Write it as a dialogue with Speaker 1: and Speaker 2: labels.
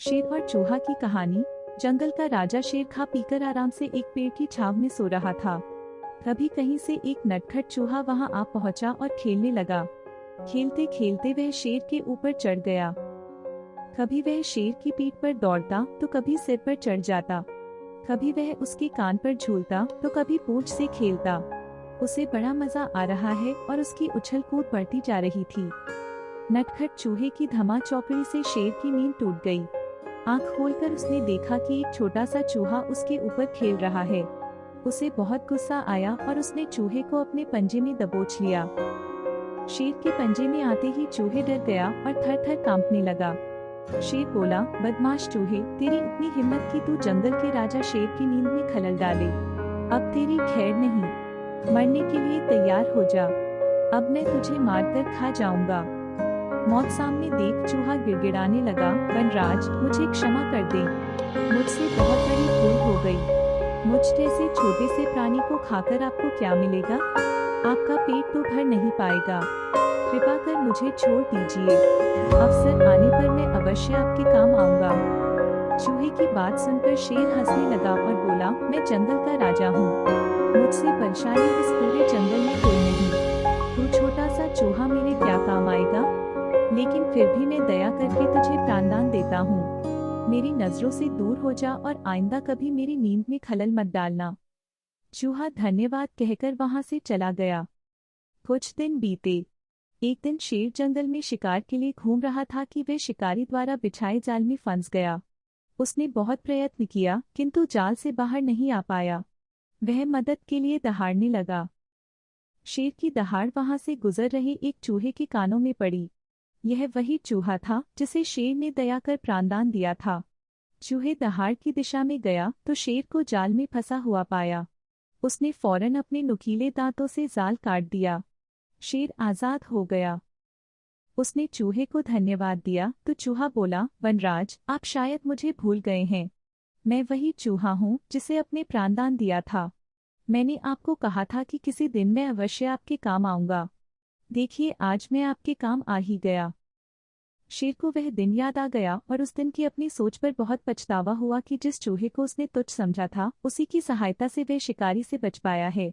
Speaker 1: शेर और चूहा की कहानी। जंगल का राजा शेर खा पीकर आराम से एक पेड़ की छांव में सो रहा था। कभी कहीं से एक नटखट चूहा वहां आ पहुंचा और खेलने लगा। खेलते खेलते वह शेर के ऊपर चढ़ गया। कभी वह शेर की पीठ पर दौड़ता तो कभी सिर पर चढ़ जाता। कभी वह उसके कान पर झूलता तो कभी पूंछ से खेलता। उसे बड़ा मजा आ रहा है और उसकी उछल कूद बढ़ती जा रही थी। नटखट चूहे की धमा चौकड़ी से शेर की नींद टूट गई। आंख खोलकर उसने देखा कि एक छोटा सा चूहा उसके ऊपर खेल रहा है। उसे बहुत गुस्सा आया और उसने चूहे को अपने पंजे में दबोच लिया। शेर के पंजे में आते ही चूहे डर गया और थर थर कांपने लगा। शेर बोला, बदमाश चूहे, तेरी इतनी हिम्मत कि तू जंगल के राजा शेर की नींद में खलल डाले। अब तेरी खैर नहीं, मरने के लिए तैयार हो जा। अब मैं तुझे मारकर खा जाऊंगा। मौत सामने देख चूहा गिड़गिड़ाने लगा, वनराज, मुझे क्षमा कर दे। मुझसे बहुत बड़ी भूल हो गई। मुझ जैसे छोटे से प्राणी को खाकर आपको क्या मिलेगा? आपका पेट तो भर नहीं पाएगा। कृपा कर मुझे छोड़ दीजिए। अवसर आने पर मैं अवश्य आपके काम आऊंगा। चूहे की बात सुनकर शेर हंसने लगा और बोला, मैं जंगल का राजा हूँ। मुझसे परेशानी इस पूरे जंगल में कोई नहीं। तू छोटा सा चूहा मेरे क्या काम आएगा? लेकिन फिर भी मैं दया करके तुझे प्राणदान देता हूँ। मेरी नजरों से दूर हो जा और आइंदा कभी मेरी नींद में खलल मत डालना। चूहा धन्यवाद कहकर वहां से चला गया। कुछ दिन बीते। एक दिन शेर जंगल में शिकार के लिए घूम रहा था कि वह शिकारी द्वारा बिछाए जाल में फंस गया। उसने बहुत प्रयत्न किया किंतु जाल से बाहर नहीं आ पाया। वह मदद के लिए दहाड़ने लगा। शेर की दहाड़ वहां से गुजर रहे एक चूहे के कानों में पड़ी। यह वही चूहा था जिसे शेर ने दया कर प्राणदान दिया था। चूहे दहाड़ की दिशा में गया तो शेर को जाल में फंसा हुआ पाया। उसने फौरन अपने नुकीले दांतों से जाल काट दिया। शेर आजाद हो गया। उसने चूहे को धन्यवाद दिया तो चूहा बोला, वनराज, आप शायद मुझे भूल गए हैं। मैं वही चूहा हूँ जिसे अपने प्राणदान दिया था। मैंने आपको कहा था कि किसी दिन मैं अवश्य आपके काम आऊंगा। देखिए, आज मैं आपके काम आ ही गया। शेर को वह दिन याद आ गया और उस दिन की अपनी सोच पर बहुत पछतावा हुआ कि जिस चूहे को उसने तुच्छ समझा था, उसी की सहायता से वह शिकारी से बच पाया है।